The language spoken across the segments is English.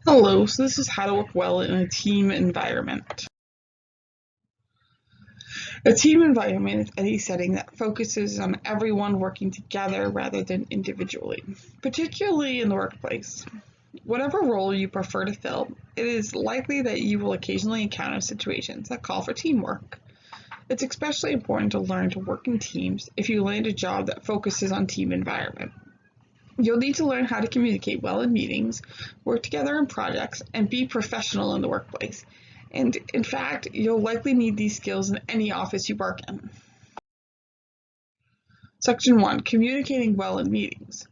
Hello, so this is how to work well in a team environment. A team environment is any setting that focuses on everyone working together rather than individually, particularly in the workplace. Whatever role you prefer to fill, it is likely that you will occasionally encounter situations that call for teamwork. It's especially important to learn to work in teams if you land a job that focuses on team environment. You'll need to learn how to communicate well in meetings, work together in projects, and be professional in the workplace. And in fact, you'll likely need these skills in any office you work in. Section 1, communicating well in meetings.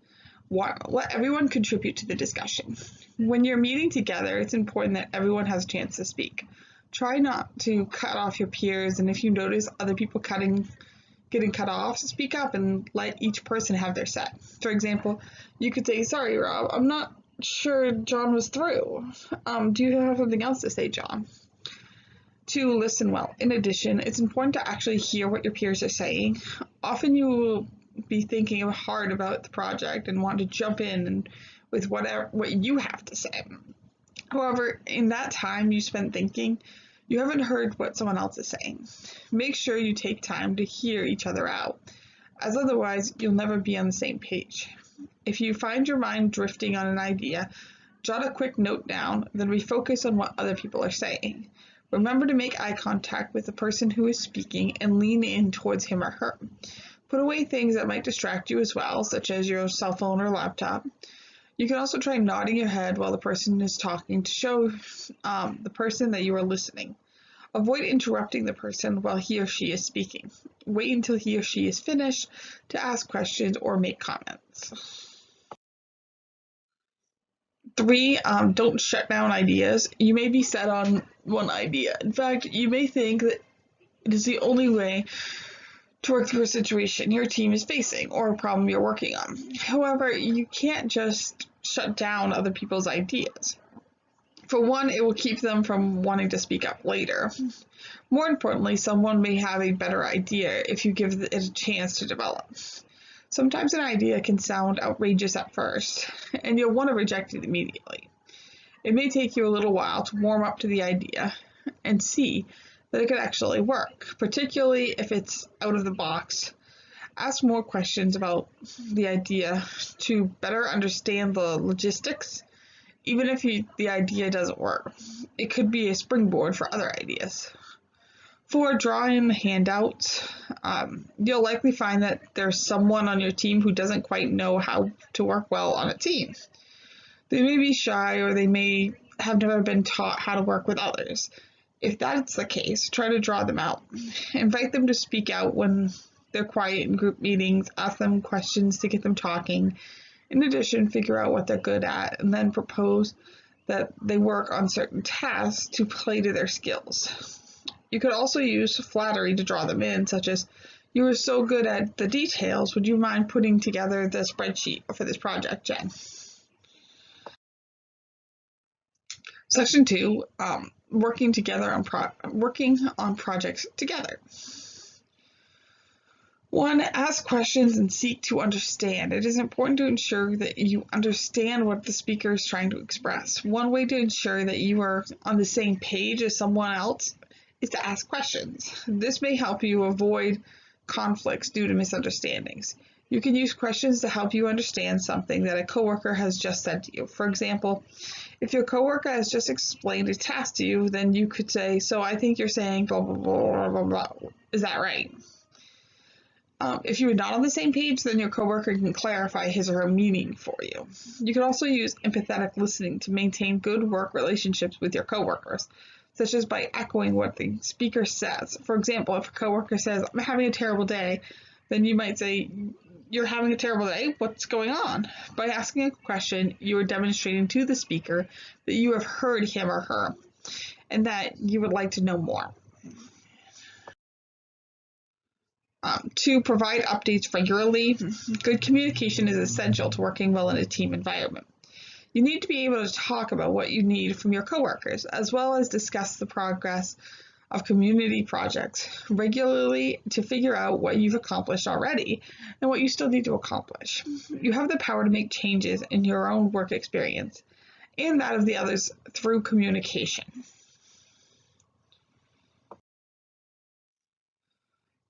Let everyone contribute to the discussion. When you're meeting together, it's important that everyone has a chance to speak. Try not to cut off your peers, and if you notice other people getting cut off, speak up and let each person have their say. For example, you could say, "Sorry, Rob, I'm not sure John was through. Do you have something else to say, John?" To listen well. In addition, it's important to actually hear what your peers are saying. Often you will be thinking hard about the project and want to jump in and with what you have to say. However, in that time you spent thinking, you haven't heard what someone else is saying. Make sure you take time to hear each other out, as otherwise you'll never be on the same page. If you find your mind drifting on an idea, jot a quick note down, then refocus on what other people are saying. Remember to make eye contact with the person who is speaking and lean in towards him or her. Put away things that might distract you as well, such as your cell phone or laptop. You can also try nodding your head while the person is talking to show the person that you are listening. Avoid interrupting the person while he or she is speaking. Wait until he or she is finished to ask questions or make comments. 3, don't shut down ideas. You may be set on one idea. In fact, you may think that it is the only way to work through a situation your team is facing or a problem you're working on. However, you can't just shut down other people's ideas. For one, it will keep them from wanting to speak up later. More importantly, someone may have a better idea if you give it a chance to develop. Sometimes an idea can sound outrageous at first, and you'll want to reject it immediately. It may take you a little while to warm up to the idea and see that it could actually work, particularly if it's out of the box. Ask more questions about the idea to better understand the logistics. Even if the idea doesn't work, it could be a springboard for other ideas. For drawing the handouts, you'll likely find that there's someone on your team who doesn't quite know how to work well on a team. They may be shy or they may have never been taught how to work with others. If that's the case, try to draw them out. Invite them to speak out when they're quiet in group meetings, ask them questions to get them talking. In addition, figure out what they're good at and then propose that they work on certain tasks to play to their skills. You could also use flattery to draw them in, such as, "You are so good at the details, would you mind putting together the spreadsheet for this project, Jen?" Section 2, working on projects together. 1, ask questions and seek to understand. It is important to ensure that you understand what the speaker is trying to express. One way to ensure that you are on the same page as someone else is to ask questions. This may help you avoid conflicts due to misunderstandings. You can use questions to help you understand something that a coworker has just said to you. For example, if your coworker has just explained a task to you, then you could say, "So I think you're saying blah, blah, blah, blah, blah. Is that right?" If you are not on the same page, then your coworker can clarify his or her meaning for you. You can also use empathetic listening to maintain good work relationships with your coworkers, such as by echoing what the speaker says. For example, if a coworker says, "I'm having a terrible day," then you might say, "You're having a terrible day? What's going on?" By asking a question, you are demonstrating to the speaker that you have heard him or her and that you would like to know more. 2, provide updates regularly. Good communication is essential to working well in a team environment. You need to be able to talk about what you need from your coworkers, as well as discuss the progress of community projects regularly to figure out what you've accomplished already and what you still need to accomplish. You have the power to make changes in your own work experience, and that of the others through communication.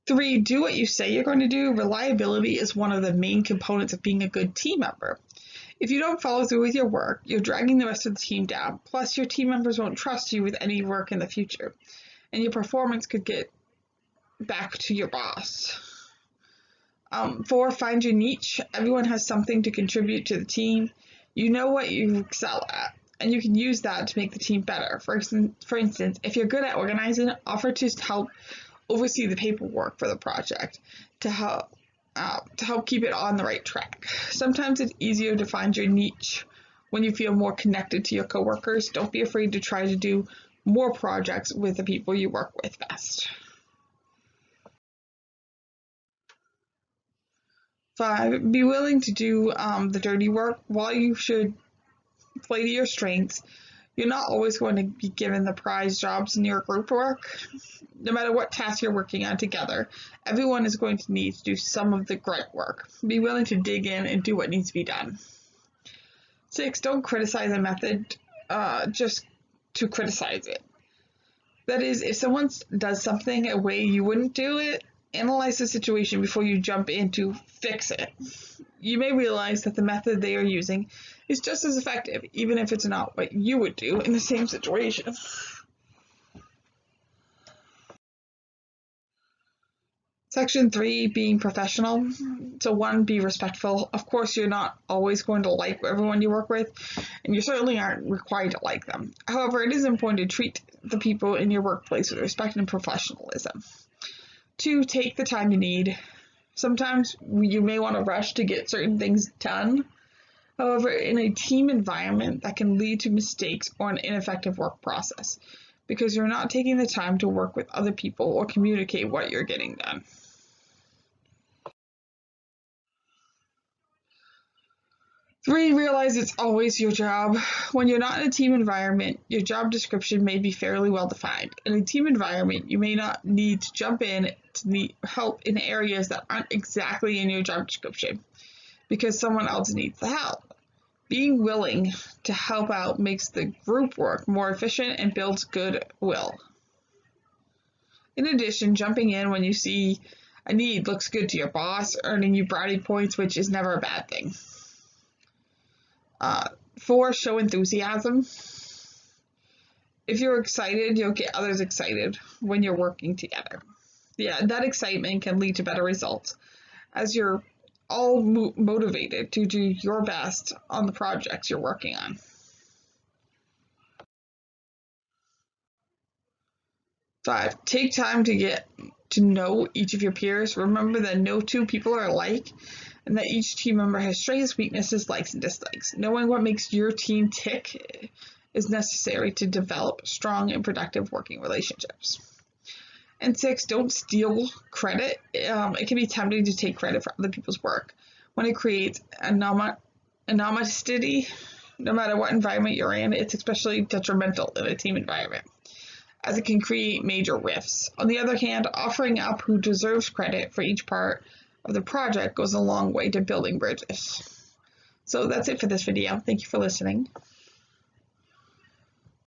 3, do what you say you're going to do. Reliability is one of the main components of being a good team member. If you don't follow through with your work, you're dragging the rest of the team down. Plus, your team members won't trust you with any work in the future, and your performance could get back to your boss. 4, find your niche. Everyone has something to contribute to the team. You know what you excel at, and you can use that to make the team better. For instance, if you're good at organizing, offer to help oversee the paperwork for the project to help keep it on the right track. Sometimes it's easier to find your niche when you feel more connected to your coworkers. Don't be afraid to try to do more projects with the people you work with best. 5, be willing to do the dirty work. While you should play to your strengths, you're not always going to be given the prize jobs in your group work. No matter what task you're working on together, everyone is going to need to do some of the grunt work. Be willing to dig in and do what needs to be done. 6, don't criticize a method just to criticize it. That is, if someone does something a way you wouldn't do it, analyze the situation before you jump in to fix it. You may realize that the method they are using is just as effective, even if it's not what you would do in the same situation. Section 3, being professional. So 1, be respectful. Of course, you're not always going to like everyone you work with, and you certainly aren't required to like them. However, it is important to treat the people in your workplace with respect and professionalism. 2, take the time you need. Sometimes you may want to rush to get certain things done. However, in a team environment, that can lead to mistakes or an ineffective work process because you're not taking the time to work with other people or communicate what you're getting done. 3, realize it's always your job. When you're not in a team environment, your job description may be fairly well defined. In a team environment, you may not need to jump in to need help in areas that aren't exactly in your job description because someone else needs the help. Being willing to help out makes the group work more efficient and builds goodwill. In addition, jumping in when you see a need looks good to your boss, earning you brownie points, which is never a bad thing. 4, show enthusiasm. If you're excited, you'll get others excited when you're working together. Yeah, that excitement can lead to better results as you're all motivated to do your best on the projects you're working on. 5, take time to get to know each of your peers. Remember that no 2 people are alike and that each team member has strengths, weaknesses, likes, and dislikes. Knowing what makes your team tick is necessary to develop strong and productive working relationships. And 6, don't steal credit. It can be tempting to take credit for other people's work when it creates anonymity. No matter what environment you're in, it's especially detrimental in a team environment, as it can create major rifts. On the other hand, offering up who deserves credit for each part of the project goes a long way to building bridges. So that's it for this video. Thank you for listening.